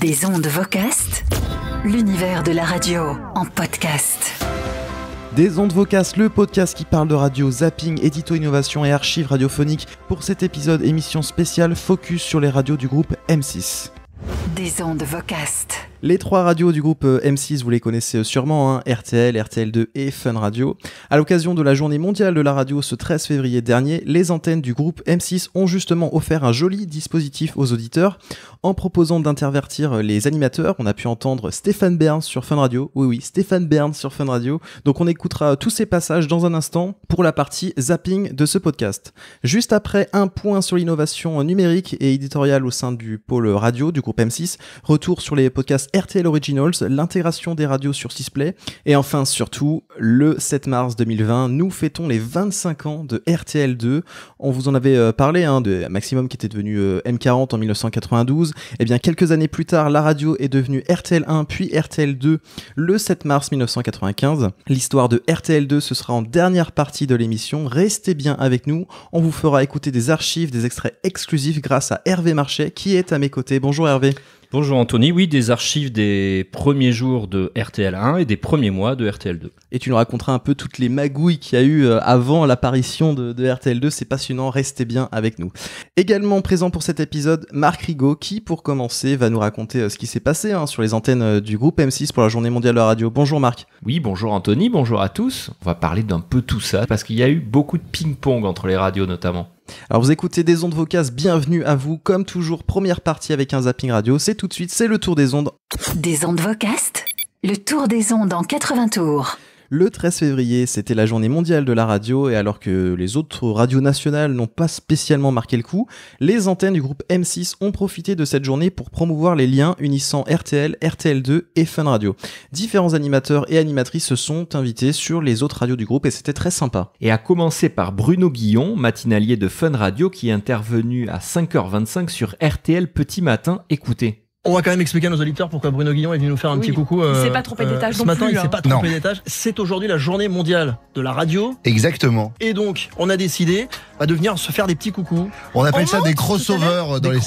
Des ondes Vocast, l'univers de la radio en podcast. Des ondes Vocast, le podcast qui parle de radio, zapping, édito, innovation et archives radiophoniques. Pour cet épisode, émission spéciale focus sur les radios du groupe M6. Des ondes Vocast. Les trois radios du groupe M6, vous les connaissez sûrement, RTL, RTL2 et Fun Radio. À l'occasion de la journée mondiale de la radio ce 13 février dernier, les antennes du groupe M6 ont justement offert un joli dispositif aux auditeurs en proposant d'intervertir les animateurs. On a pu entendre Stéphane Bern sur Fun Radio. Oui, Stéphane Bern sur Fun Radio. Donc on écoutera tous ces passages dans un instant pour la partie zapping de ce podcast. Juste après, un point sur l'innovation numérique et éditoriale au sein du pôle radio du groupe M6. Retour sur les podcasts RTL Originals, l'intégration des radios sur Sisplay. Et enfin, surtout, le 7 mars 2020, nous fêtons les 25 ans de RTL2. On vous en avait parlé, de Maximum qui était devenu M40 en 1992. Et bien, quelques années plus tard, la radio est devenue RTL1 puis RTL2 le 7 mars 1995. L'histoire de RTL2, ce sera en dernière partie de l'émission. Restez bien avec nous. On vous fera écouter des archives, des extraits exclusifs grâce à Hervé Marchais qui est à mes côtés. Bonjour Hervé. Bonjour Anthony, oui, des archives des premiers jours de RTL1 et des premiers mois de RTL2. Et tu nous raconteras un peu toutes les magouilles qu'il y a eu avant l'apparition de RTL2, c'est passionnant, restez bien avec nous. Également présent pour cet épisode, Marc Rigaud, qui pour commencer va nous raconter ce qui s'est passé sur les antennes du groupe M6 pour la journée mondiale de la radio. Bonjour Marc. Oui, bonjour Anthony, bonjour à tous. On va parler d'un peu tout ça, parce qu'il y a eu beaucoup de ping-pong entre les radios notamment. Alors vous écoutez des ondes Vocast, bienvenue à vous. Comme toujours, première partie avec un zapping radio, c'est tout de suite, c'est le tour des ondes. Des ondes Vocast, le tour des ondes en 80 tours. Le 13 février, c'était la journée mondiale de la radio et alors que les autres radios nationales n'ont pas spécialement marqué le coup, les antennes du groupe M6 ont profité de cette journée pour promouvoir les liens unissant RTL, RTL2 et Fun Radio. Différents animateurs et animatrices se sont invités sur les autres radios du groupe et c'était très sympa. Et à commencer par Bruno Guillon, matinalier de Fun Radio qui est intervenu à 5h25 sur RTL Petit Matin. Écoutez. On va quand même expliquer à nos auditeurs pourquoi Bruno Guillon est venu nous faire un petit coucou. Il s'est pas trompé d'étage ce matin, il s'est pas trompé d'étage. C'est aujourd'hui la journée mondiale de la radio. Exactement. Et donc, on a décidé de venir se faire des petits coucous. On appelle ça des crossovers dans les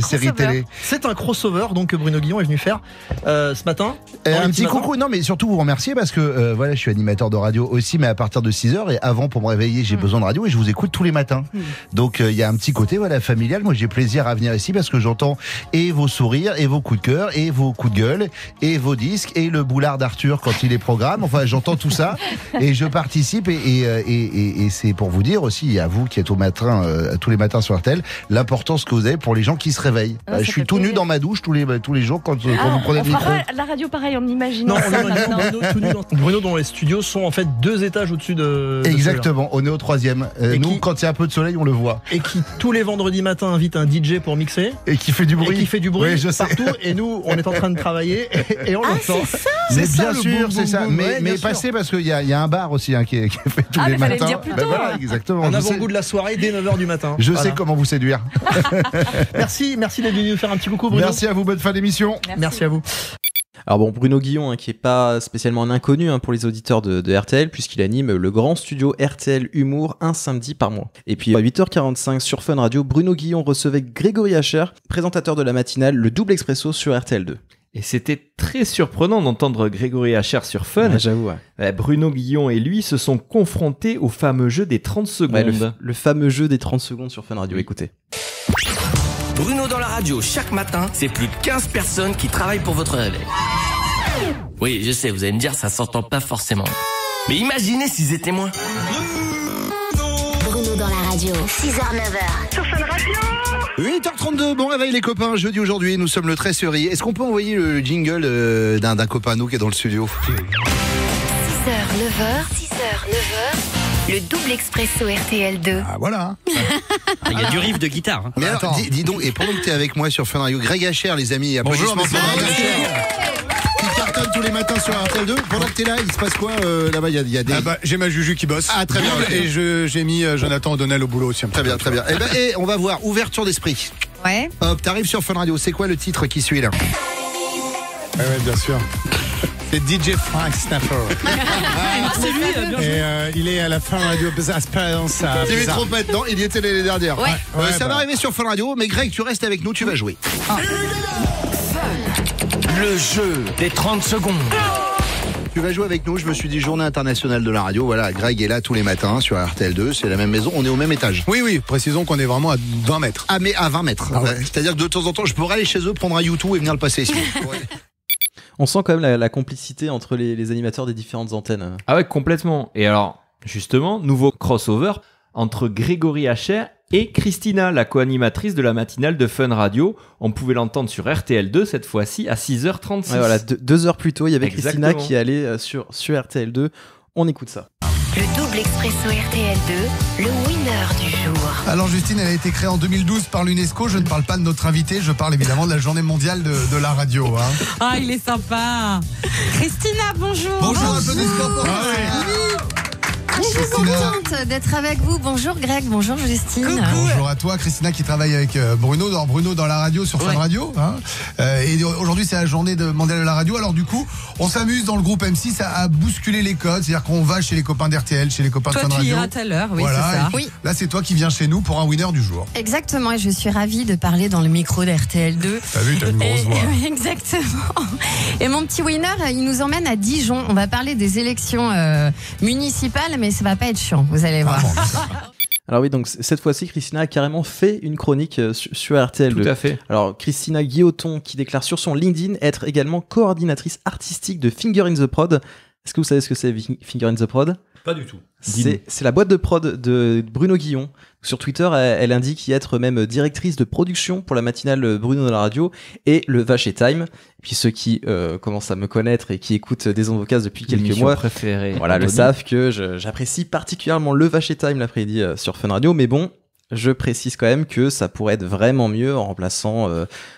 séries télé. C'est un crossover donc que Bruno Guillon est venu faire ce matin. Un petit coucou, non mais surtout vous remercier parce que voilà, je suis animateur de radio aussi, mais à partir de 6h et avant pour me réveiller, j'ai besoin de radio et je vous écoute tous les matins. Donc il y a un petit côté familial. Moi j'ai plaisir à venir ici parce que j'entends et vos sourires et vos coups de cœur et vos coups de gueule et vos disques et le boulard d'Arthur quand il est programme. Enfin, j'entends tout ça et je participe et c'est pour vous dire aussi à vous qui êtes au matin tous les matins sur RTL l'importance que vous avez pour les gens qui se réveillent. Je suis tout nu dans ma douche tous les jours quand vous prenez le micro. La radio pareil, on imagine. Non, Bruno dont les studios sont en fait 2 étages au-dessus de Exactement, on est au 3e. Nous, quand il y a un peu de soleil, on le voit. Et qui tous les vendredis matins invite un DJ pour mixer. Et qui fait du bruit. Oui, je sais. Partout, et nous on est en train de travailler et on l'entend. Mais bien sûr, c'est ça. Mais passez parce qu'il y a un bar aussi qui est fait tous les matins. Dire plus tôt, voilà, exactement. Un avant-goût de la soirée dès 9h du matin. Je sais comment vous séduire. Merci d'être venu nous faire un petit coucou Bruno. Merci à vous, bonne fin d'émission. Merci à vous. Alors bon, Bruno Guillon qui est pas spécialement un inconnu pour les auditeurs de RTL puisqu'il anime le grand studio RTL Humour un samedi par mois. Et puis à 8h45 sur Fun Radio, Bruno Guillon recevait Grégory Hacher, présentateur de la matinale Le Double Expresso sur RTL2. Et c'était très surprenant d'entendre Grégory Hacher sur Fun. Ouais, j'avoue, Bruno Guillon et lui se sont confrontés au fameux jeu des 30 secondes. Le fameux jeu des 30 secondes sur Fun Radio, écoutez. Bruno dans la radio, chaque matin, c'est plus de 15 personnes qui travaillent pour votre réveil. Oui, je sais, vous allez me dire, ça s'entend pas forcément. Mais imaginez s'ils étaient moins. Bruno dans la radio, 6h-9h. Sur Fun Radio. 8h32, bon réveil les copains, jeudi aujourd'hui, nous sommes le 13 février. Est-ce qu'on peut envoyer le jingle d'un copain à nous qui est dans le studio ? 6h-9h. Le double expresso RTL2. Ah voilà. Il y a du riff de guitare. Mais alors, dis donc, et pendant que t'es avec moi sur Fun Radio, Greg Hacher les amis, applaudissements pour Greg Hacher. Qui cartonne tous les matins sur RTL2. Pendant que t'es là, il se passe quoi là-bas, il y a des... j'ai ma Juju qui bosse. Ah très bien. Et j'ai mis Jonathan O'Donnell au boulot aussi. Très bien. Et on va voir, ouverture d'esprit. Ouais. Hop, t'arrives sur Fun Radio, c'est quoi le titre qui suit là ? Ouais, bien sûr. C'est DJ Frank Snapper. C'est lui, bien Et il est à la Fun Radio Experience. Tu mets trompette, non ? Il y était l'année dernière. Ouais. Ça va arriver sur Fun Radio, mais Greg, tu restes avec nous, tu vas jouer. Fun Le jeu des 30 secondes. Tu vas jouer avec nous, je me suis dit journée internationale de la radio. Voilà, Greg est là tous les matins sur RTL2, c'est la même maison, on est au même étage. Oui, précisons qu'on est vraiment à 20 mètres. Ah mais à 20 mètres. Ah ouais. C'est-à-dire que de temps en temps, je pourrais aller chez eux, prendre un YouTube et venir le passer ici. On sent quand même la complicité entre les animateurs des différentes antennes. Ah ouais, complètement. Et alors, justement, nouveau crossover entre Grégory Hacher et Christina, la co-animatrice de la matinale de Fun Radio. On pouvait l'entendre sur RTL2 cette fois-ci à 6h36. Ouais, voilà, 2 heures plus tôt, il y avait Exactement. Christina qui allait sur RTL2. On écoute ça. Le double expresso RTL2, le winner du jour. Alors Justine, elle a été créée en 2012 par l'UNESCO. Je ne parle pas de notre invité, je parle évidemment de la journée mondiale de la radio. Hein. Ah, il est sympa. Christina, bonjour. Bonjour, applaudissements pour Je suis contente d'être avec vous. Bonjour Greg, bonjour Justine. Bonjour à toi, Christina, qui travaille avec Bruno dans la radio sur Fun Radio. Hein. Et aujourd'hui, c'est la journée mondiale de la radio. Alors du coup, on s'amuse dans le groupe M6 à bousculer les codes. C'est-à-dire qu'on va chez les copains d'RTL, chez les copains de Fun Radio. Toi, tu iras tout à l'heure, oui, voilà, c'est ça. Oui. Là, c'est toi qui viens chez nous pour un winner du jour. Exactement, et je suis ravie de parler dans le micro d'RTL2. T'as vu, t'as une grosse voix. Exactement. Et mon petit winner, il nous emmène à Dijon. On va parler des élections municipales, mais ça va pas être chiant, vous allez voir. Alors oui, donc cette fois-ci, Christina a carrément fait une chronique sur RTL2. Tout à fait. Alors Christina Guilloton qui déclare sur son LinkedIn être également coordinatrice artistique de Finger in the Prod. Est-ce que vous savez ce que c'est Finger in the Prod ? Pas du tout. C'est la boîte de prod de Bruno Guillon. Sur Twitter, elle indique y être même directrice de production pour la matinale Bruno dans la radio et le Vacher Time. Et puis ceux qui commencent à me connaître et qui écoutent des Ondes depuis quelques mois, voilà, le savent que j'apprécie particulièrement le Vacher Time l'après-midi sur Fun Radio. Mais bon, je précise quand même que ça pourrait être vraiment mieux en remplaçant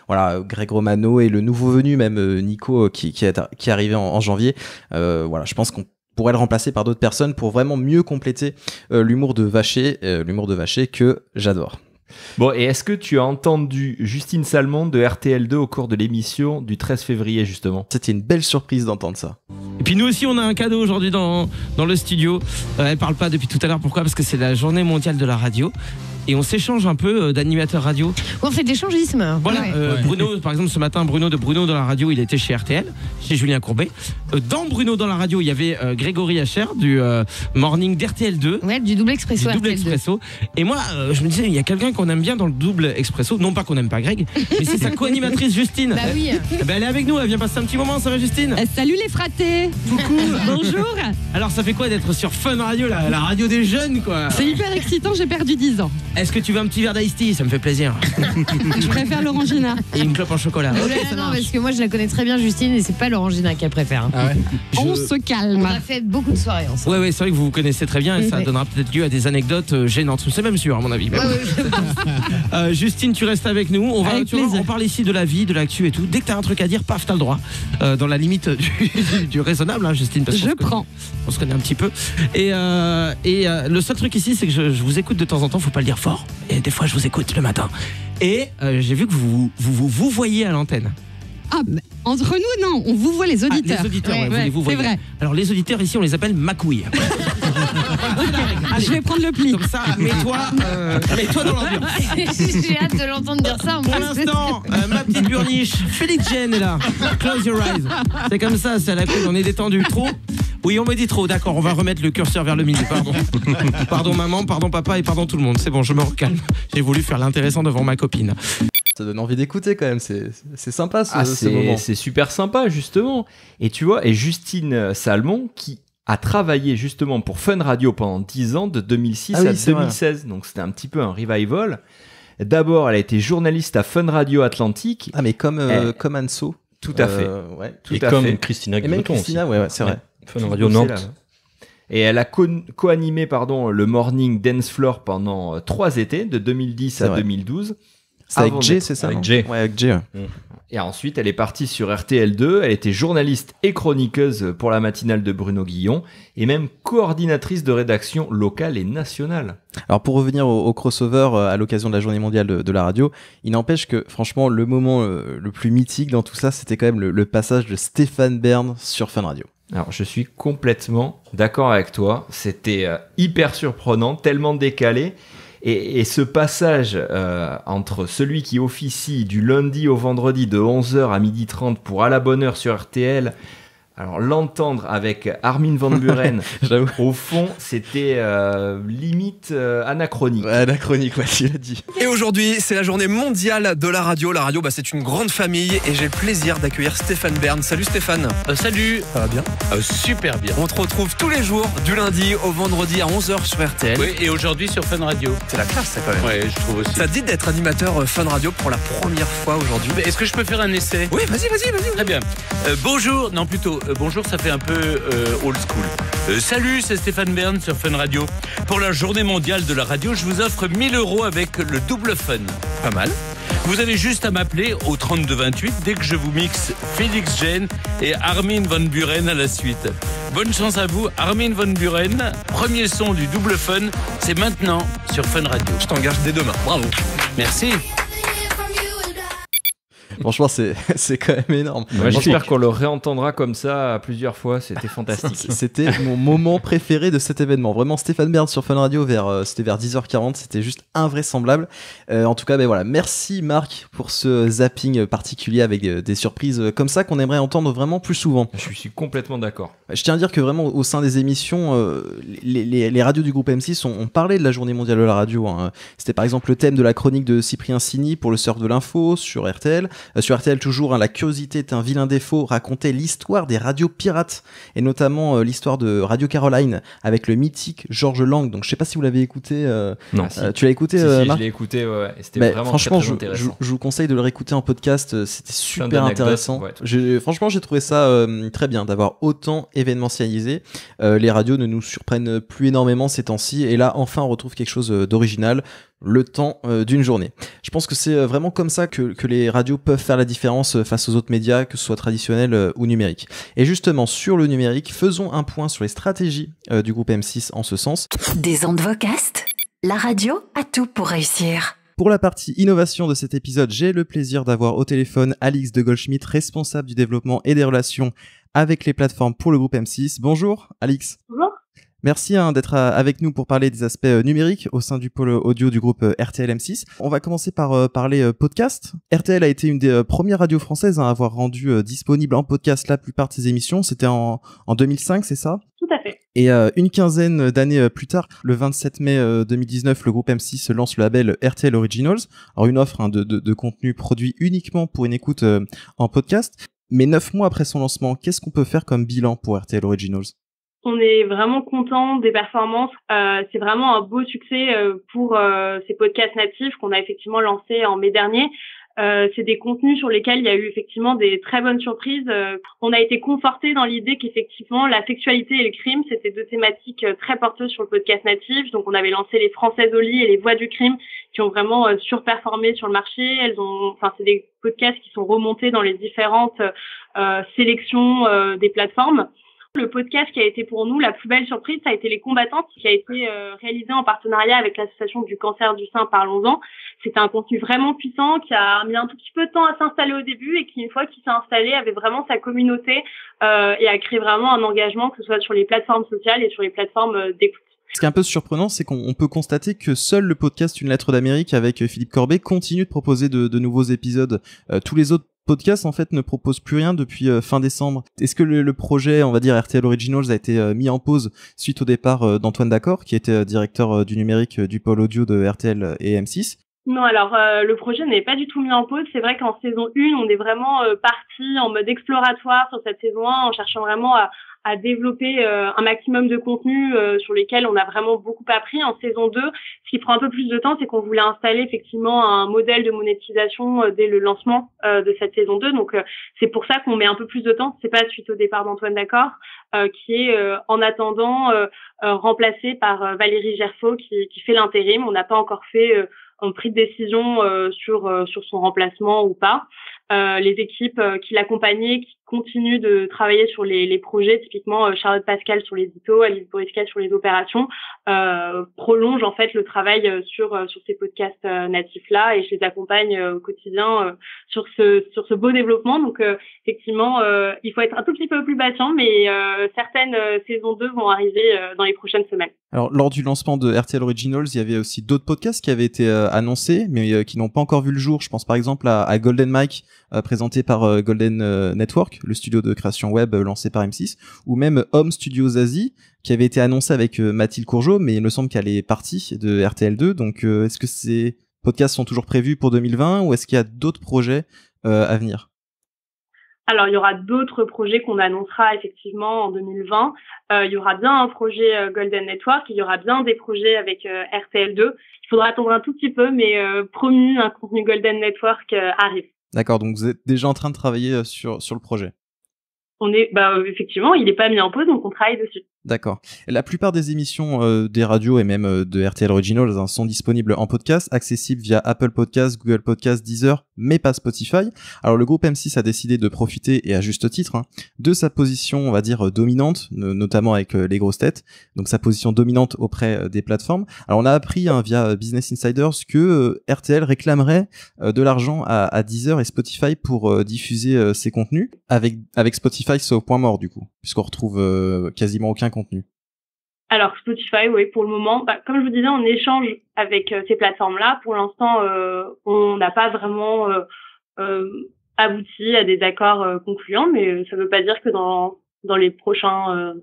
Greg Romano et le nouveau venu, même Nico, qui est arrivé en janvier. Voilà, je pense qu'on pourrait le remplacer par d'autres personnes pour vraiment mieux compléter l'humour de Vacher que j'adore. Bon, et est-ce que tu as entendu Justine Salmon de RTL2 au cours de l'émission du 13 février justement ? C'était une belle surprise d'entendre ça. Et puis nous aussi on a un cadeau aujourd'hui dans le studio. Elle parle pas depuis tout à l'heure, pourquoi ? Parce que c'est la journée mondiale de la radio. Et on s'échange un peu d'animateurs radio. On fait de l'échangisme. Voilà, Bruno, par exemple, ce matin, Bruno dans la radio, il était chez RTL, chez Julien Courbet. Dans Bruno dans la radio, il y avait Grégory Hacher du morning d'RTL2. Ouais, du double expresso. Du double expresso. Et moi, je me disais, il y a quelqu'un qu'on aime bien dans le double expresso. Non pas qu'on n'aime pas Greg, mais c'est sa co-animatrice Justine. Bah oui. Elle est avec nous, elle vient passer un petit moment, ça va Justine ? Salut les fratés. Coucou. Bonjour. Alors ça fait quoi d'être sur Fun Radio, la radio des jeunes quoi ? C'est hyper excitant, j'ai perdu 10 ans. Est-ce que tu veux un petit verre d'Ice Tea ? Ça me fait plaisir. Je préfère l'orangina. Et une clope en chocolat. Oh là là, non, parce que moi je la connais très bien Justine et c'est pas l'orangina qu'elle préfère. Ah ouais. On se calme. On a fait beaucoup de soirées ensemble. Ouais, c'est vrai que vous vous connaissez très bien et ça Ouais. donnera peut-être lieu à des anecdotes gênantes. C'est même sûr à mon avis. Mais bon. Justine, tu restes avec nous. On parle ici de la vie, de l'actu et tout. Dès que t'as un truc à dire, paf, t'as le droit. Dans la limite du raisonnable, hein, Justine. Parce qu'on prends. On se connaît un petit peu. Et le seul truc ici, c'est que je vous écoute de temps en temps. Faut pas le dire fort. Et des fois, je vous écoute le matin. Et j'ai vu que vous voyez à l'antenne. Ah, mais entre nous, non, on vous voit les auditeurs. Les auditeurs, vous voyez. C'est vrai. Alors, les auditeurs ici, on les appelle macouilles. Je vais prendre le pli. Comme ça, mets-toi dans l'ambiance. J'ai hâte de l'entendre dire ça. Pour l'instant, ma petite burniche, Félix Jen est là. Close your eyes. C'est comme ça, c'est à la cool, on est détendu. Trop ? Oui, on me dit trop, d'accord, on va remettre le curseur vers le milieu, pardon. Pardon maman, pardon papa et pardon tout le monde. C'est bon, je me recalme. J'ai voulu faire l'intéressant devant ma copine. Ça donne envie d'écouter quand même, c'est sympa ce moment. C'est super sympa justement. Et tu vois, et Justine Salmon qui a travaillé justement pour Fun Radio pendant 10 ans, de 2006 à 2016. Donc c'était un petit peu un revival. D'abord, elle a été journaliste à Fun Radio Atlantique. Ah mais comme Anso. Tout à fait. Ouais, tout et à comme fait. Christina Guilloton. Et même Christina, ouais, c'est vrai. Fun Radio Nantes. Et elle a co-animé le Morning Dance Floor pendant 3 étés, de 2010 à 2012. C'est avec Jay, c'est ça? Avec Jay. Ouais, avec Jay. Et ensuite, elle est partie sur RTL2. Elle était journaliste et chroniqueuse pour la matinale de Bruno Guillon et même coordinatrice de rédaction locale et nationale. Alors pour revenir au crossover à l'occasion de la journée mondiale de la radio, il n'empêche que franchement le moment le plus mythique dans tout ça, c'était quand même le passage de Stéphane Bern sur Fun Radio. Alors je suis complètement d'accord avec toi. C'était hyper surprenant, tellement décalé. Et ce passage entre celui qui officie du lundi au vendredi de 11h à 12h30 pour À la bonne heure sur RTL, alors l'entendre avec Armin van Buuren, au fond, c'était limite anachronique. Ouais, anachronique, ouais, tu l'as dit. Et aujourd'hui, c'est la journée mondiale de la radio. La radio, c'est une grande famille et j'ai le plaisir d'accueillir Stéphane Bern. Salut Stéphane. Salut. Ça va bien? Super bien. On te retrouve tous les jours, du lundi au vendredi à 11h sur RTL. Oui, et aujourd'hui sur Fun Radio. C'est la classe, ça, quand même. Ouais, je trouve aussi. Ça te dit d'être animateur Fun Radio pour la première fois aujourd'hui? Est-ce que je peux faire un essai? Oui, vas-y. Très bien. Bonjour, non plutôt, bonjour, ça fait un peu old school. Salut, c'est Stéphane Bern sur Fun Radio. Pour la journée mondiale de la radio, je vous offre 1 000 € avec le double fun. Pas mal. Vous avez juste à m'appeler au 3228 dès que je vous mixe Félix Gene et Armin van Buuren à la suite. Bonne chance à vous, Armin van Buuren. Premier son du double fun, c'est maintenant sur Fun Radio. Je t'engage dès demain. Bravo. Merci. Franchement, c'est quand même énorme. Ouais, j'espère qu'on le réentendra comme ça plusieurs fois. C'était fantastique. C'était mon moment préféré de cet événement. Vraiment, Stéphane Bern sur Fun Radio, c'était vers 10h40. C'était juste invraisemblable. En tout cas, voilà. Merci Marc pour ce zapping particulier avec des surprises comme ça qu'on aimerait entendre vraiment plus souvent. Je suis complètement d'accord. Je tiens à dire que vraiment, au sein des émissions, les radios du groupe M6 ont parlé de la journée mondiale de la radio. Hein. C'était par exemple le thème de la chronique de Cyprien Signy pour le surf de l'info sur RTL. Sur RTL toujours, la curiosité est un vilain défaut, racontait l'histoire des radios pirates et notamment l'histoire de Radio Caroline avec le mythique Georges Lang. Donc je sais pas si vous l'avez écouté. Non. Tu l'as écouté, si, Marc? je l'ai écouté, ouais. Et c'était vraiment franchement, très intéressant. je vous conseille de le réécouter en podcast. C'était super intéressant. Ouais, franchement, j'ai trouvé ça très bien d'avoir autant événementialisé. Les radios ne nous surprennent plus énormément ces temps-ci et là, enfin, on retrouve quelque chose d'original. Le temps d'une journée. Je pense que c'est vraiment comme ça que les radios peuvent faire la différence face aux autres médias, que ce soit traditionnels ou numériques. Et justement, sur le numérique, faisons un point sur les stratégies du groupe M6 en ce sens. Des ondes vocastes, la radio a tout pour réussir. Pour la partie innovation de cet épisode, j'ai le plaisir d'avoir au téléphone Alix de Goldschmidt, responsable du développement et des relations avec les plateformes pour le groupe M6. Bonjour Alix. Bonjour. Merci d'être avec nous pour parler des aspects numériques au sein du pôle audio du groupe RTL M6. On va commencer par parler podcast. RTL a été une des premières radios françaises à avoir rendu disponible en podcast la plupart de ses émissions. C'était en 2005, c'est ça ? Tout à fait. Et une quinzaine d'années plus tard, le 27 mai 2019, le groupe M6 lance le label RTL Originals. Alors une offre de contenu produit uniquement pour une écoute en podcast. Mais 9 mois après son lancement, qu'est-ce qu'on peut faire comme bilan pour RTL Originals ? On est vraiment content des performances. C'est vraiment un beau succès pour ces podcasts natifs qu'on a effectivement lancés en mai dernier. C'est des contenus sur lesquels il y a eu effectivement des très bonnes surprises. On a été conforté dans l'idée qu'effectivement la sexualité et le crime, c'était deux thématiques très porteuses sur le podcast natif. Donc on avait lancé les Françaises au lit et les Voix du crime qui ont vraiment surperformé sur le marché. C'est des podcasts qui sont remontés dans les différentes sélections des plateformes. Le podcast qui a été pour nous la plus belle surprise, ça a été Les Combattantes, qui a été réalisé en partenariat avec l'association du cancer du sein Parlons-en. C'était un contenu vraiment puissant qui a mis un tout petit peu de temps à s'installer au début et qui, une fois qu'il s'est installé, avait vraiment sa communauté et a créé vraiment un engagement, que ce soit sur les plateformes sociales et sur les plateformes d'écoute. Ce qui est un peu surprenant, c'est qu'on peut constater que seul le podcast Une lettre d'Amérique avec Philippe Corbet continue de proposer de nouveaux épisodes. Tous les autres podcasts en fait ne proposent plus rien depuis fin décembre. Est-ce que le projet, on va dire RTL Originals, a été mis en pause suite au départ d'Antoine Dacor, qui était directeur du numérique du pôle audio de RTL et M6? Non, alors le projet n'est pas du tout mis en pause. C'est vrai qu'en saison 1, on est vraiment parti en mode exploratoire sur cette saison 1, en cherchant vraiment à développer un maximum de contenus sur lesquels on a vraiment beaucoup appris. En saison 2, ce qui prend un peu plus de temps, c'est qu'on voulait installer effectivement un modèle de monétisation dès le lancement de cette saison 2. Donc c'est pour ça qu'on met un peu plus de temps. C'est pas suite au départ d'Antoine Dacor, qui est en attendant remplacé par Valérie Gerfaux qui fait l'intérim. On n'a pas encore fait pris de décision sur son remplacement ou pas. Les équipes qui l'accompagnaient, qui continuent de travailler sur les projets, typiquement Charlotte Pascal sur l'édito, Alice Boriscal sur les opérations, prolongent en fait le travail sur ces podcasts natifs-là, et je les accompagne au quotidien sur ce beau développement. Donc effectivement, il faut être un tout petit peu plus patient, mais certaines saisons 2 vont arriver dans les prochaines semaines. Alors, lors du lancement de RTL Originals, il y avait aussi d'autres podcasts qui avaient été annoncés, mais qui n'ont pas encore vu le jour. Je pense par exemple à Golden Mike, présenté par Golden Network, le studio de création web lancé par M6, ou même Home Studios Asie, qui avait été annoncé avec Mathilde Courgeot, mais il me semble qu'elle est partie de RTL2. Donc, est-ce que ces podcasts sont toujours prévus pour 2020 ou est-ce qu'il y a d'autres projets à venir ? Alors, il y aura d'autres projets qu'on annoncera effectivement en 2020. Il y aura bien un projet Golden Network, il y aura bien des projets avec RTL2. Il faudra attendre un tout petit peu, mais promis, un contenu Golden Network arrive. D'accord, donc vous êtes déjà en train de travailler sur le projet. Effectivement, il n'est pas mis en pause, donc on travaille dessus. D'accord. La plupart des émissions des radios et même de RTL Originals sont disponibles en podcast, accessibles via Apple Podcasts, Google Podcasts, Deezer, mais pas Spotify. Alors le groupe M6 a décidé de profiter, et à juste titre, de sa position, on va dire, dominante, notamment avec les grosses têtes, donc sa position dominante auprès des plateformes. Alors on a appris via Business Insiders que RTL réclamerait de l'argent à Deezer et Spotify pour diffuser ses contenus. Avec Spotify, c'est au point mort du coup, puisqu'on retrouve quasiment aucun contenu. Alors Spotify, oui, pour le moment, comme je vous disais, on échange avec ces plateformes-là. Pour l'instant, on n'a pas vraiment abouti à des accords concluants, mais ça ne veut pas dire que dans les prochains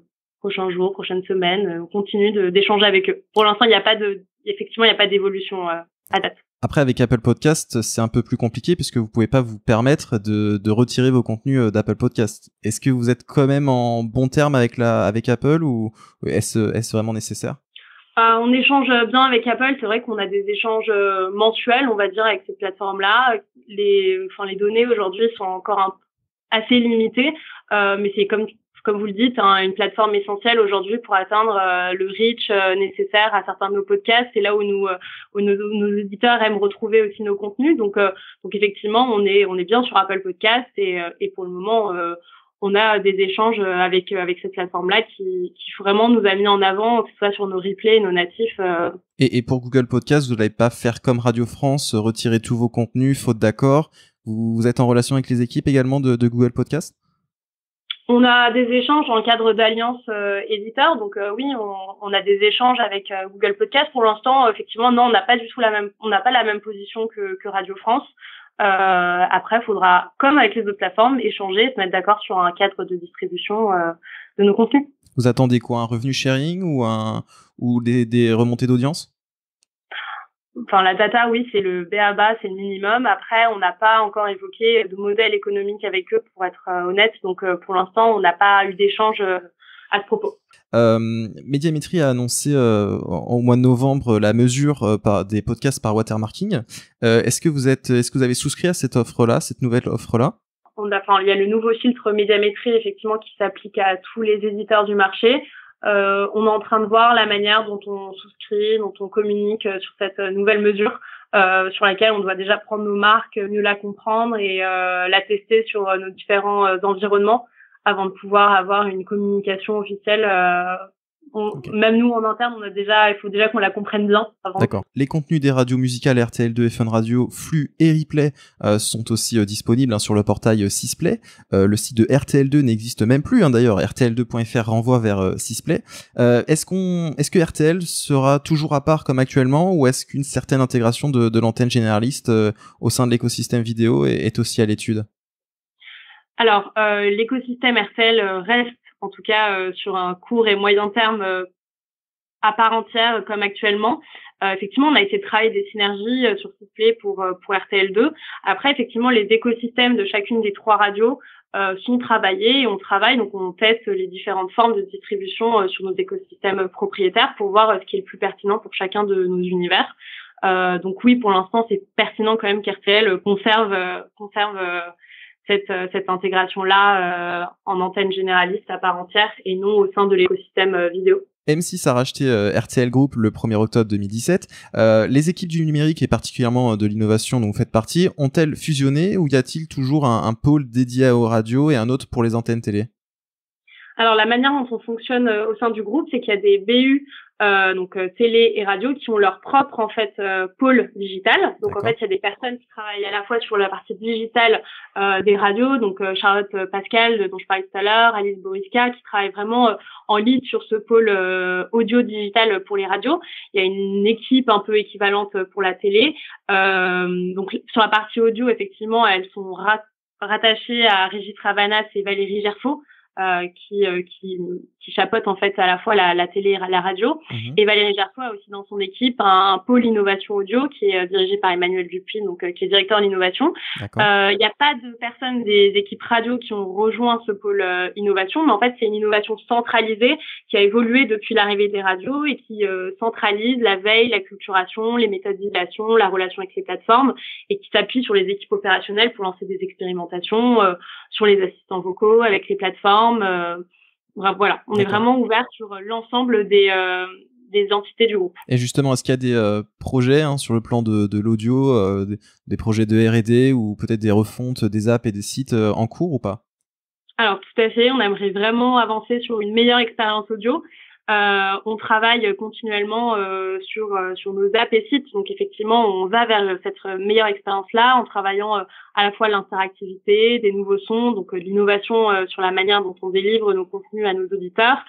jours, prochaines semaines, on continue d'échanger avec eux. Pour l'instant, il n'y a pas d'évolution à date. Après, avec Apple Podcast, c'est un peu plus compliqué puisque vous pouvez pas vous permettre de retirer vos contenus d'Apple Podcast. Est-ce que vous êtes quand même en bon terme avec Apple ou est-ce vraiment nécessaire ? On échange bien avec Apple. C'est vrai qu'on a des échanges mensuels, on va dire, avec cette plateforme-là. Les données aujourd'hui sont encore assez limitées, mais c'est comme vous le dites, une plateforme essentielle aujourd'hui pour atteindre le reach nécessaire à certains de nos podcasts. C'est là où nos auditeurs aiment retrouver aussi nos contenus. Donc effectivement, on est bien sur Apple Podcasts et pour le moment, on a des échanges avec cette plateforme-là qui vraiment nous a mis en avant, que ce soit sur nos replays, nos natifs. Et pour Google Podcasts, vous n'allez pas faire comme Radio France, retirer tous vos contenus, faute d'accord. Vous êtes en relation avec les équipes également de Google Podcasts ? On a des échanges en cadre d'alliance éditeur, donc oui, on a des échanges avec Google Podcast. Pour l'instant, effectivement, non, on n'a pas du tout on n'a pas la même position que Radio France. Après, il faudra, comme avec les autres plateformes, échanger, se mettre d'accord sur un cadre de distribution de nos contenus. Vous attendez quoi, un revenu sharing ou des remontées d'audience ? Enfin, la data, oui, c'est le b.a.-ba, c'est le minimum. Après, on n'a pas encore évoqué de modèle économique avec eux, pour être honnête. Donc, pour l'instant, on n'a pas eu d'échange à ce propos. Médiamétrie a annoncé au mois de novembre la mesure des podcasts par watermarking. Est-ce que vous avez souscrit à cette offre-là, cette nouvelle offre-là ? Il y a le nouveau filtre Médiamétrie, effectivement, qui s'applique à tous les éditeurs du marché. On est en train de voir la manière dont on souscrit, dont on communique sur cette nouvelle mesure, sur laquelle on doit déjà prendre nos marques, mieux la comprendre et la tester sur nos différents environnements avant de pouvoir avoir une communication officielle. Okay. Même nous en interne, il faut déjà qu'on la comprenne bien avant. D'accord. Les contenus des radios musicales RTL2 et Fun Radio, Flux et Replay sont aussi disponibles sur le portail Sisplay. Le site de RTL2 n'existe même plus d'ailleurs. RTL2.fr renvoie vers Sisplay. Est-ce que RTL sera toujours à part comme actuellement ou est-ce qu'une certaine intégration de l'antenne généraliste au sein de l'écosystème vidéo est aussi à l'étude ? Alors, l'écosystème RTL reste en tout cas sur un court et moyen terme à part entière comme actuellement. Effectivement, on a essayé de travailler des synergies sur Sisplay pour RTL2. Après, effectivement, les écosystèmes de chacune des trois radios sont travaillés et on travaille, donc on teste les différentes formes de distribution sur nos écosystèmes propriétaires pour voir ce qui est le plus pertinent pour chacun de nos univers. Donc oui, pour l'instant, c'est pertinent quand même qu'RTL conserve cette intégration-là en antenne généraliste à part entière et non au sein de l'écosystème vidéo. M6 a racheté RTL Group le 1er octobre 2017. Les équipes du numérique et particulièrement de l'innovation dont vous faites partie ont-elles fusionné ou y a-t-il toujours un pôle dédié aux radios et un autre pour les antennes télé ? Alors la manière dont on fonctionne au sein du groupe, c'est qu'il y a des BU donc télé et radio, qui ont leur propre en fait pôle digital. Donc D'accord. en fait, il y a des personnes qui travaillent à la fois sur la partie digitale des radios, donc Charlotte Pascal dont je parlais tout à l'heure, Alice Boriska, qui travaillent vraiment en lead sur ce pôle audio digital pour les radios. Il y a une équipe un peu équivalente pour la télé. Donc sur la partie audio, effectivement, elles sont rattachées à Régis Ravanas et Valérie Gerfaux, qui chapeautent en fait à la fois la télé et la radio. Et Valérie Gerfaux a aussi dans son équipe un pôle innovation audio qui est dirigé par Emmanuel Dupuis, donc qui est directeur d'innovation. Il n'y a pas de personnes des équipes radio qui ont rejoint ce pôle innovation, mais en fait c'est une innovation centralisée qui a évolué depuis l'arrivée des radios et qui centralise la veille, la culturation, les méthodes d'idéation, la relation avec les plateformes, et qui s'appuie sur les équipes opérationnelles pour lancer des expérimentations sur les assistants vocaux avec les plateformes. Voilà, on est vraiment ouvert sur l'ensemble des entités du groupe. Et justement, est-ce qu'il y a des projets sur le plan de l'audio, des projets de R&D ou peut-être des refontes des apps et des sites en cours ou pas? Alors tout à fait, on aimerait vraiment avancer sur une meilleure expérience audio. On travaille continuellement sur nos apps et sites, donc effectivement on va vers cette meilleure expérience-là en travaillant à la fois l'interactivité, des nouveaux sons, donc l'innovation sur la manière dont on délivre nos contenus à nos auditeurs,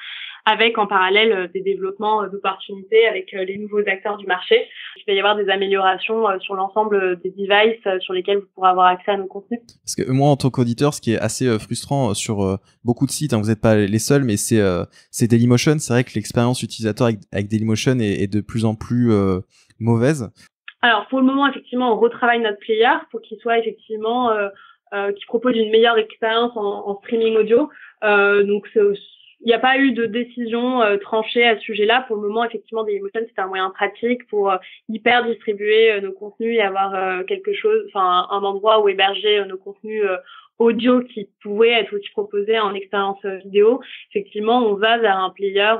avec en parallèle des développements d'opportunités avec les nouveaux acteurs du marché. Il va y avoir des améliorations sur l'ensemble des devices sur lesquels vous pourrez avoir accès à nos contenus. Parce que moi, en tant qu'auditeur, ce qui est assez frustrant sur beaucoup de sites, vous n'êtes pas les seuls, mais c'est Dailymotion. C'est vrai que l'expérience utilisateur avec Dailymotion est de plus en plus mauvaise. Alors, pour le moment, effectivement, on retravaille notre player pour qu'il soit effectivement qui propose une meilleure expérience en streaming audio. Donc, il n'y a pas eu de décision tranchée à ce sujet-là. Pour le moment, effectivement, Dailymotion, c'est un moyen pratique pour hyper distribuer nos contenus et avoir quelque chose, enfin un endroit où héberger nos contenus audio qui pouvait être aussi proposé en expérience vidéo. Effectivement, on va vers un player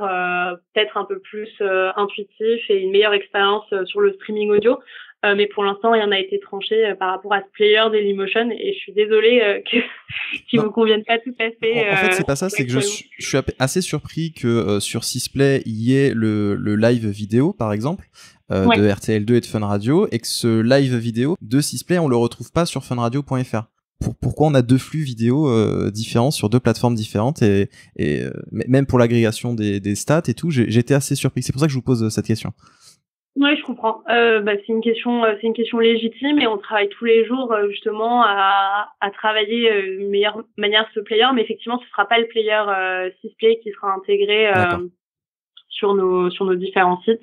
peut-être un peu plus intuitif et une meilleure expérience sur le streaming audio. Mais pour l'instant, rien n'a été tranché par rapport à ce player Dailymotion et je suis désolée qu'il me convienne pas tout à fait. En fait, c'est pas ça, c'est que je suis assez surpris que sur Sisplay, il y ait le live vidéo, par exemple, de RTL2 et de Fun Radio, et que ce live vidéo de Sisplay, on le retrouve pas sur funradio.fr. Pourquoi on a deux flux vidéo différents sur deux plateformes différentes et même pour l'agrégation des stats et tout, j'étais assez surpris. C'est pour ça que je vous pose cette question. Oui, je comprends. C'est une question légitime et on travaille tous les jours justement à travailler une meilleure manière ce player, mais effectivement, ce sera pas le player Sisplay qui sera intégré sur nos différents sites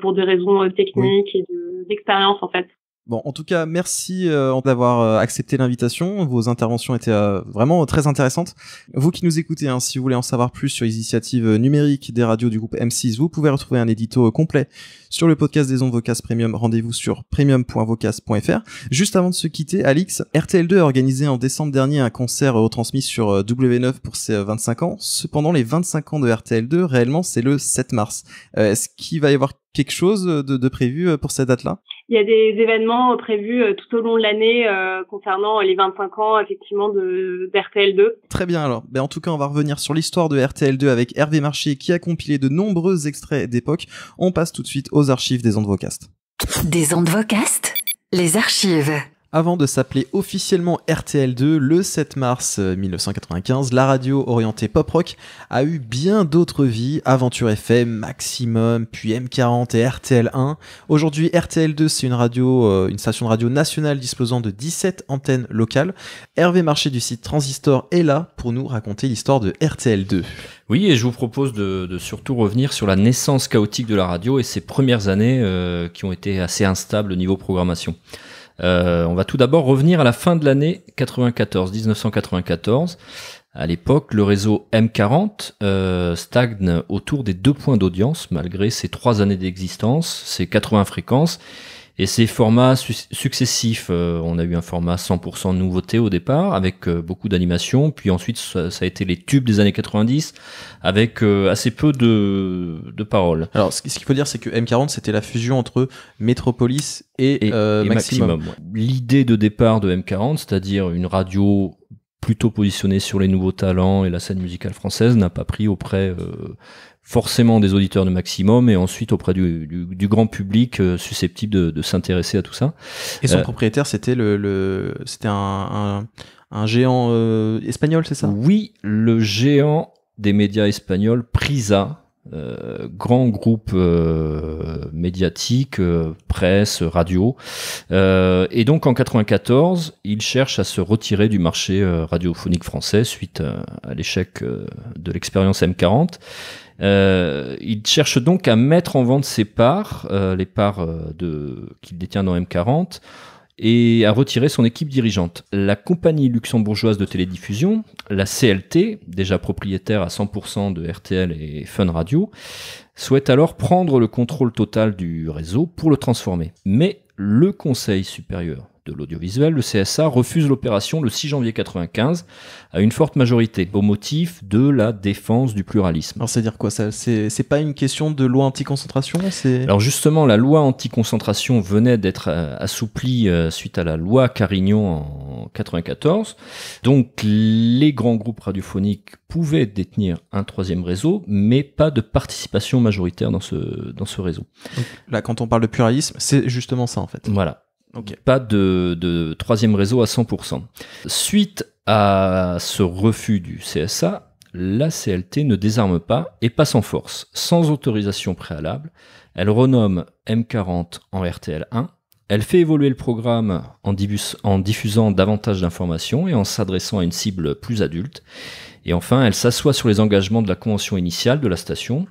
pour des raisons techniques et d'expérience en fait. Bon, en tout cas, merci d'avoir accepté l'invitation. Vos interventions étaient vraiment très intéressantes. Vous qui nous écoutez, si vous voulez en savoir plus sur les initiatives numériques des radios du groupe M6, vous pouvez retrouver un édito complet sur le podcast des ondes Vocast Premium. Rendez-vous sur premium.vocast.fr. Juste avant de se quitter, Alix, RTL2 a organisé en décembre dernier un concert retransmis sur W9 pour ses 25 ans. Cependant, les 25 ans de RTL2, réellement, c'est le 7 mars. Est-ce qu'il va y avoir quelque chose de prévu pour cette date-là? Il y a des événements prévus tout au long de l'année concernant les 25 ans effectivement d'RTL2. Très bien alors. En tout cas, on va revenir sur l'histoire de RTL2 avec Hervé Marché qui a compilé de nombreux extraits d'époque. On passe tout de suite aux archives des ondes Vocast. Des ondes Vocast, les archives. Avant de s'appeler officiellement RTL2, le 7 mars 1995, la radio orientée pop-rock a eu bien d'autres vies, Aventure FM, Maximum, puis M40 et RTL1. Aujourd'hui, RTL2, c'est une station de radio nationale disposant de 17 antennes locales. Hervé Marché du site Transistor est là pour nous raconter l'histoire de RTL2. Oui, et je vous propose de surtout revenir sur la naissance chaotique de la radio et ses premières années qui ont été assez instables au niveau programmation. On va tout d'abord revenir à la fin de l'année 1994. À l'époque, le réseau M40 stagne autour des 2 points d'audience, malgré ses 3 années d'existence, ses 80 fréquences et ses formats successifs. On a eu un format 100% nouveauté au départ, avec beaucoup d'animation, puis ensuite ça a été les tubes des années 90, avec assez peu de paroles. Alors, ce qu'il faut dire, c'est que M40, c'était la fusion entre Métropolis et Maximum. L'idée de départ de M40, c'est-à-dire une radio plutôt positionné sur les nouveaux talents et la scène musicale française, n'a pas pris auprès forcément des auditeurs de Maximum et ensuite auprès du grand public susceptible de s'intéresser à tout ça. Et son propriétaire, c'était c'était un géant espagnol, c'est ça? Oui, le géant des médias espagnols, Prisa. Grand groupe médiatique, presse, radio, et donc en 94 il cherche à se retirer du marché radiophonique français suite à l'échec de l'expérience M40. Il cherche donc à mettre en vente ses parts, les parts qu'il détient dans M40, et à retirer son équipe dirigeante. La compagnie luxembourgeoise de télédiffusion, la CLT, déjà propriétaire à 100% de RTL et Fun Radio, souhaite alors prendre le contrôle total du réseau pour le transformer. Mais le Conseil supérieur de l'audiovisuel, le CSA, refuse l'opération le 6 janvier 95 à une forte majorité, au motif de la défense du pluralisme. Alors c'est-à-dire quoi ça? C'est pas une question de loi anti-concentration? Alors justement, la loi anti-concentration venait d'être assouplie suite à la loi Carignon en 94. Donc les grands groupes radiophoniques pouvaient détenir un troisième réseau, mais pas de participation majoritaire dans ce réseau. Donc, là, quand on parle de pluralisme, c'est justement ça en fait. Voilà. Okay. Pas de troisième réseau à 100%. Suite à ce refus du CSA, la CLT ne désarme pas et passe en force, sans autorisation préalable. Elle renomme M40 en RTL1. Elle fait évoluer le programme en diffusant davantage d'informations et en s'adressant à une cible plus adulte. Et enfin, elle s'assoit sur les engagements de la convention initiale de la station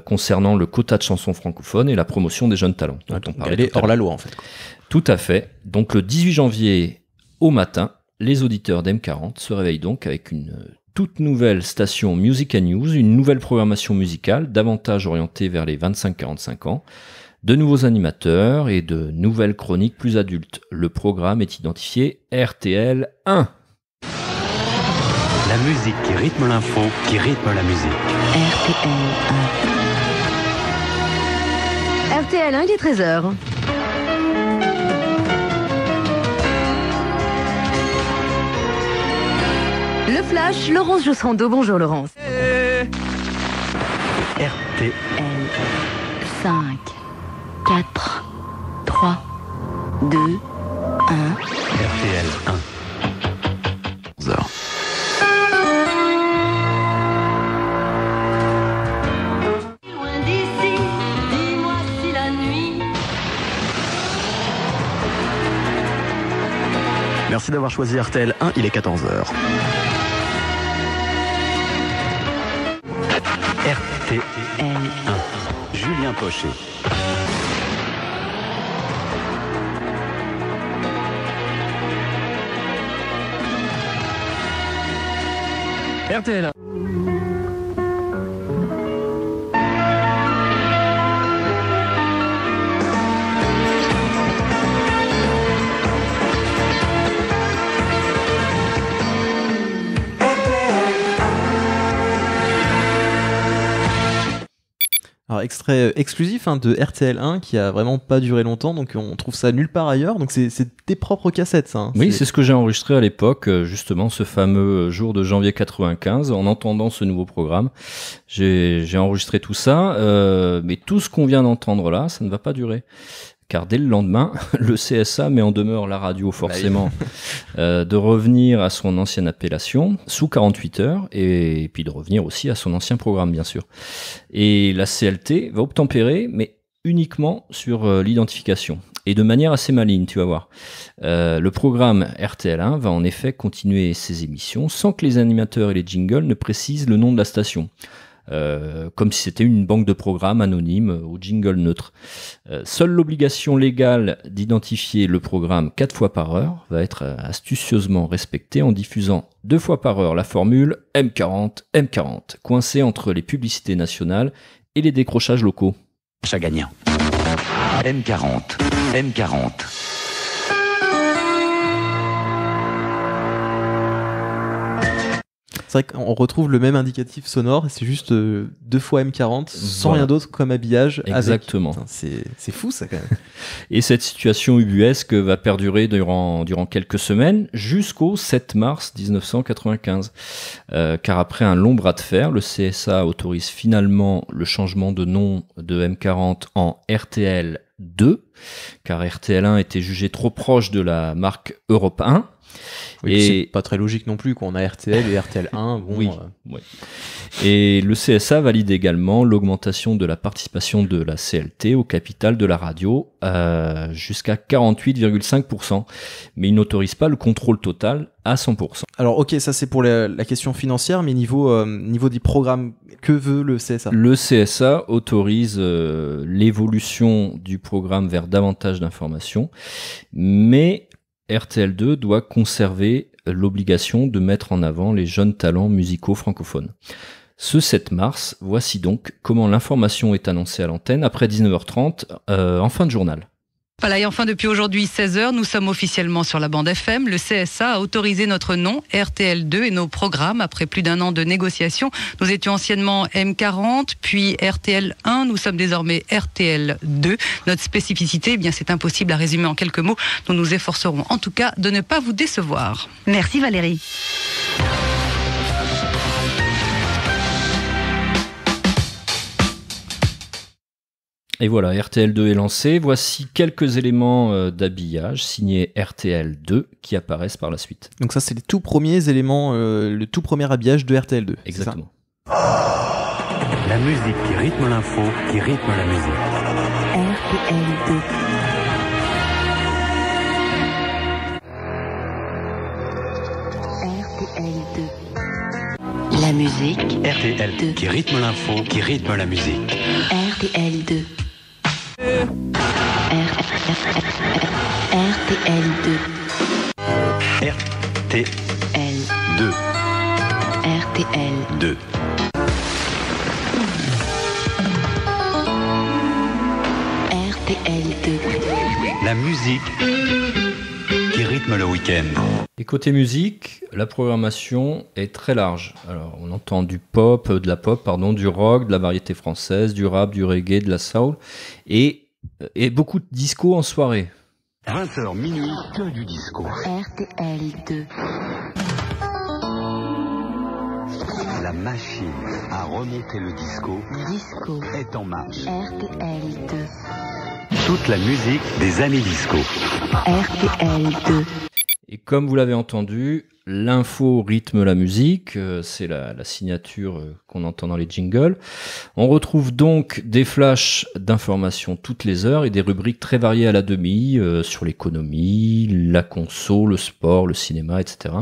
concernant le quota de chansons francophones et la promotion des jeunes talents. Elle est hors la loi en fait. Tout à fait. Donc le 18 janvier au matin, les auditeurs d'M40 se réveillent donc avec une toute nouvelle station Music & News, une nouvelle programmation musicale davantage orientée vers les 25-45 ans, de nouveaux animateurs et de nouvelles chroniques plus adultes. Le programme est identifié RTL 1. La musique qui rythme l'info, qui rythme la musique. RTL 1. RTL 1, il est 13h. Le flash, Laurence Jossando. Bonjour Laurence. RTL 5, 4, 3, 2, 1. RTL 1. 11h. Merci d'avoir choisi RTL 1, il est 14h. RTL 1, Julien Pochet. RTL 1. Alors extrait exclusif de RTL1 qui a vraiment pas duré longtemps, donc on trouve ça nulle part ailleurs, donc c'est tes propres cassettes ça. Oui, c'est ce que j'ai enregistré à l'époque, justement ce fameux jour de janvier 95, en entendant ce nouveau programme. J'ai enregistré tout ça, mais tout ce qu'on vient d'entendre là, ça ne va pas durer. Car dès le lendemain, le CSA met en demeure la radio forcément de revenir à son ancienne appellation sous 48 heures et puis de revenir aussi à son ancien programme bien sûr. Et la CLT va obtempérer mais uniquement sur l'identification et de manière assez maligne, tu vas voir. Le programme RTL1 va en effet continuer ses émissions sans que les animateurs et les jingles ne précisent le nom de la station. Comme si c'était une banque de programmes anonyme au jingle neutre. Seule l'obligation légale d'identifier le programme 4 fois par heure va être astucieusement respectée en diffusant 2 fois par heure la formule M40, M40, coincée entre les publicités nationales et les décrochages locaux. Achat gagnant. M40, M40. c'est vrai qu'on retrouve le même indicatif sonore, c'est juste 2 fois M40, sans rien d'autre comme habillage. Exactement. C'est fou ça quand même. Et cette situation ubuesque va perdurer durant quelques semaines jusqu'au 7 mars 1995. Car après un long bras de fer, le CSA autorise finalement le changement de nom de M40 en RTL 2, car RTL 1 était jugé trop proche de la marque Europe 1. Oui, et c'est pas très logique non plus qu'on a RTL et RTL 1. Bon, oui. Et le CSA valide également l'augmentation de la participation de la CLT au capital de la radio jusqu'à 48,5%. Mais il n'autorise pas le contrôle total à 100%. Alors ok, ça c'est pour la question financière, mais niveau des programmes, que veut le CSA ? Le CSA autorise l'évolution du programme vers davantage d'informations, mais RTL2 doit conserver l'obligation de mettre en avant les jeunes talents musicaux francophones. Ce 7 mars, voici donc comment l'information est annoncée à l'antenne après 19h30 en fin de journal. Voilà, et enfin depuis aujourd'hui 16h, nous sommes officiellement sur la bande FM. Le CSA a autorisé notre nom, RTL2, et nos programmes après plus d'un an de négociations. Nous étions anciennement M40, puis RTL1, nous sommes désormais RTL2. Notre spécificité, eh bien c'est impossible à résumer en quelques mots. Nous nous efforcerons en tout cas de ne pas vous décevoir. Merci Valérie. Et voilà, RTL2 est lancé. Voici quelques éléments d'habillage signés RTL2 qui apparaissent par la suite. Donc ça, c'est les tout premiers éléments, le tout premier habillage de RTL2. Exactement. La musique qui rythme l'info, qui rythme la musique. RTL2. RTL2. La musique. RTL2. Qui rythme l'info, qui rythme la musique. RTL2. RTL2. RTL2. RTL2. RTL2. La musique qui rythme le week-end. Et côté musique, la programmation est très large. Alors, on entend du pop, du rock, de la variété française, du rap, du reggae, de la soul, et beaucoup de disco en soirée. 20h minuit, que du disco. RTL2. La machine à remonter le disco est en marche. RTL2. Toute la musique des années disco. RTL2. Et comme vous l'avez entendu, l'info rythme la musique, c'est la signature qu'on entend dans les jingles. On retrouve donc des flashs d'informations toutes les heures et des rubriques très variées à la demi sur l'économie, la conso, le sport, le cinéma, etc.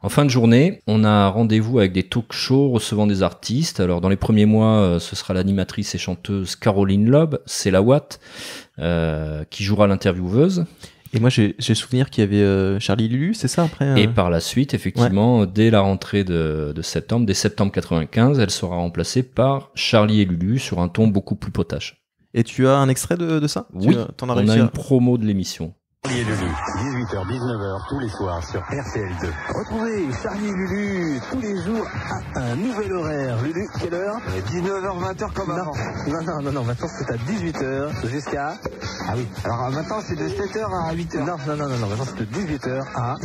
En fin de journée, on a rendez-vous avec des talk-shows recevant des artistes. Alors dans les premiers mois, ce sera l'animatrice et chanteuse Caroline Loeb, c'est la Watt, qui jouera l'intervieweuse. Et moi, j'ai souvenir qu'il y avait Charlie Lulu, c'est ça après Et par la suite, effectivement, dès la rentrée de septembre, dès septembre 95, elle sera remplacée par Charlie et Lulu sur un ton beaucoup plus potache. Et tu as un extrait de ça? Oui, on a une promo de l'émission. Charlie et Lulu, 18h, 19h, tous les soirs sur RTL2. Retrouvez Charlie et Lulu tous les jours à un nouvel horaire. Lulu, quelle heure? 19h, 20h comme avant. Non, maintenant c'est à 18h jusqu'à... Ah oui, alors maintenant c'est de 7h à 8h. Non, maintenant c'est de 18h à...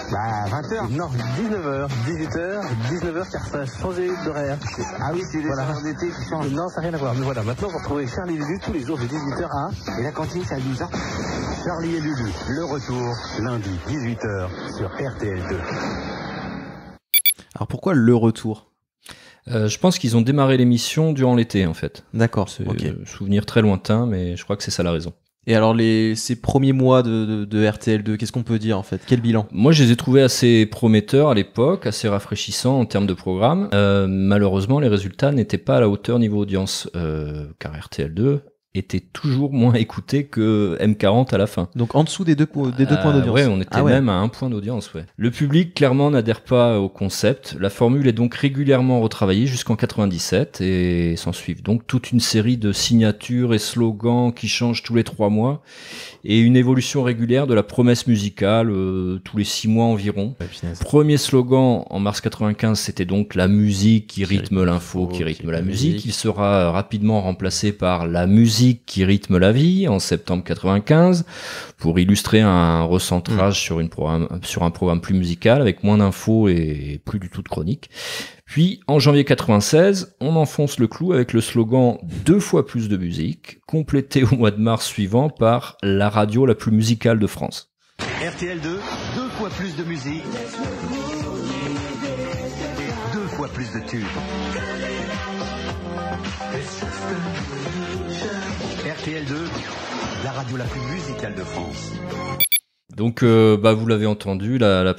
20h. Non, 19h, 19h car ça a changé d'horaire. Ah oui, c'est les horaires d'été qui changent. Non, ça n'a rien à voir. Mais voilà, maintenant vous retrouvez Charlie et Lulu tous les jours de 18h à... Et la cantine c'est à 12h. Charlie et Lulu, le retour, lundi 18h sur RTL2. Alors pourquoi le retour? Je pense qu'ils ont démarré l'émission durant l'été en fait. D'accord, c'est un souvenir très lointain, mais je crois que c'est ça la raison. Et alors ces premiers mois de RTL2, qu'est-ce qu'on peut dire en fait? Quel bilan? Moi je les ai trouvés assez prometteurs à l'époque, assez rafraîchissants en termes de programme. Malheureusement les résultats n'étaient pas à la hauteur niveau audience, car RTL2 était toujours moins écouté que M40 à la fin. Donc en dessous des deux points d'audience. Ouais, on était même à 1 point d'audience. Ouais. Le public clairement n'adhère pas au concept. La formule est donc régulièrement retravaillée jusqu'en 97 et s'en suivent donc toute une série de signatures et slogans qui changent tous les 3 mois et une évolution régulière de la promesse musicale tous les 6 mois environ. Premier slogan en mars 95, c'était donc la musique qui rythme l'info, qui rythme la musique. Il sera rapidement remplacé par la musique qui rythme la vie en septembre 95 pour illustrer un recentrage sur un programme plus musical avec moins d'infos et plus du tout de chroniques. Puis, en janvier 96, on enfonce le clou avec le slogan 2 fois plus de musique, complété au mois de mars suivant par la radio la plus musicale de France. RTL2, 2 fois plus de musique, 2 fois plus de tubes. RTL2, la radio la plus musicale de France. Donc, vous l'avez entendu, la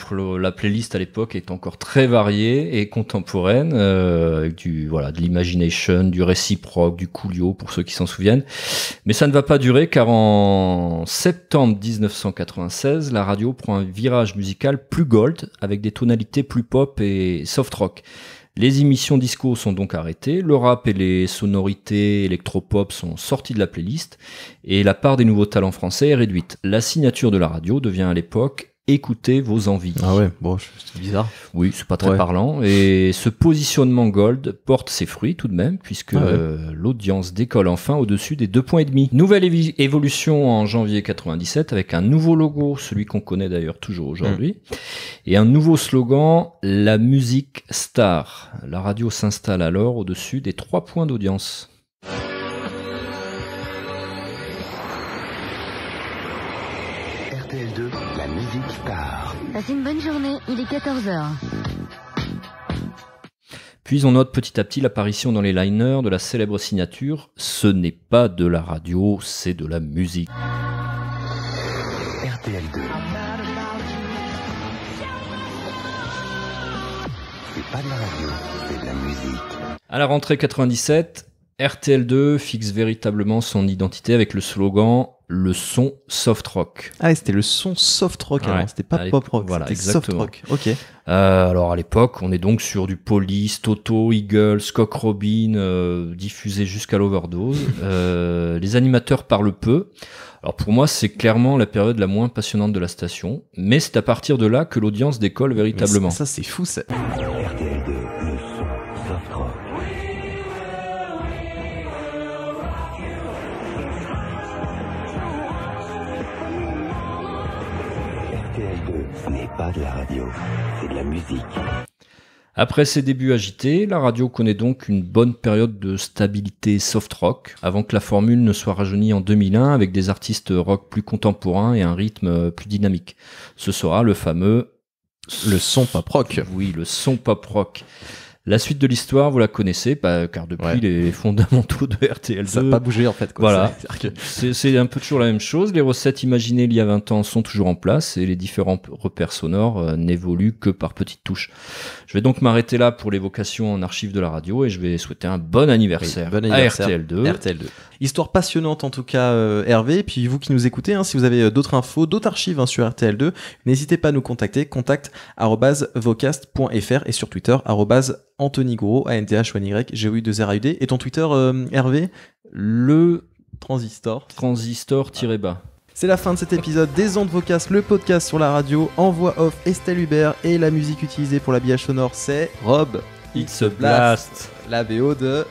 playlist à l'époque est encore très variée et contemporaine, avec de l'imagination, du réciproque, du coolio pour ceux qui s'en souviennent. Mais ça ne va pas durer car en septembre 1996, la radio prend un virage musical plus gold avec des tonalités plus pop et soft rock. Les émissions disco sont donc arrêtées, le rap et les sonorités électropop sont sortis de la playlist et la part des nouveaux talents français est réduite. La signature de la radio devient à l'époque « Écoutez vos envies ». Ah ouais, bon, c'est bizarre. Oui, c'est pas très parlant. Et ce positionnement gold porte ses fruits tout de même, puisque l'audience décolle enfin au-dessus des 2,5 points. Nouvelle évolution en janvier 97 avec un nouveau logo, celui qu'on connaît d'ailleurs toujours aujourd'hui, et un nouveau slogan, la musique star. La radio s'installe alors au-dessus des 3 points d'audience. RTL2, la musique star. Passez une bonne journée, il est 14h. Puis on note petit à petit l'apparition dans les liners de la célèbre signature « Ce n'est pas de la radio, c'est de la musique ». RTL2. C'est pas de la radio, c'est de la musique. À la rentrée 97, RTL2 fixe véritablement son identité avec le slogan « Le son soft rock ». Ah, c'était le son soft rock, alors c'était pas pop rock, voilà, c'était exactement. soft rock. Ok. Alors à l'époque, on est donc sur du Police, Toto, Eagles, Cock Robin, diffusé jusqu'à l'overdose. Les animateurs parlent peu. Alors pour moi, c'est clairement la période la moins passionnante de la station, mais c'est à partir de là que l'audience décolle véritablement. Ça c'est fou, ça. RTL2, le son soft rock. RTL2, ce n'est pas de la radio, c'est de la musique. Après ses débuts agités, la radio connaît donc une bonne période de stabilité soft rock, avant que la formule ne soit rajeunie en 2001 avec des artistes rock plus contemporains et un rythme plus dynamique. Ce sera le fameux... Le son pop rock. Oui, le son pop rock. La suite de l'histoire, vous la connaissez, car depuis les fondamentaux de RTL2... Ça n'a pas bougé en fait. Quoi. Voilà, c'est un peu toujours la même chose. Les recettes imaginées il y a 20 ans sont toujours en place et les différents repères sonores n'évoluent que par petites touches. Je vais donc m'arrêter là pour l'évocation en archive de la radio et je vais souhaiter un bon anniversaire, à RTL2. Histoire passionnante en tout cas, Hervé. Puis vous qui nous écoutez, si vous avez d'autres infos, d'autres archives sur RTL2, n'hésitez pas à nous contacter, contact@vocast.fr et sur Twitter Anthony Gros, ANTHONY, GOU2RAUD. Et ton Twitter, Hervé? Le Transistor. Transistor-bas. C'est la fin de cet épisode des Ondes Vocast, le podcast sur la radio. En voix off, Estelle Hubert. Et la musique utilisée pour l'habillage sonore, c'est Rob It's a Blast. La BO de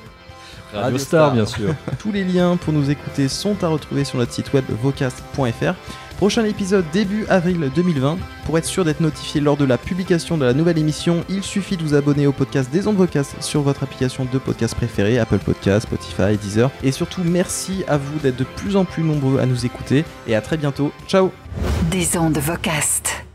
Radio Star, bien sûr. Tous les liens pour nous écouter sont à retrouver sur notre site web vocast.fr. Prochain épisode début avril 2020. Pour être sûr d'être notifié lors de la publication de la nouvelle émission, il suffit de vous abonner au podcast des Ondes Vocast sur votre application de podcast préférée, Apple Podcasts, Spotify, Deezer. Et surtout, merci à vous d'être de plus en plus nombreux à nous écouter. Et à très bientôt. Ciao. Des Ondes Vocast.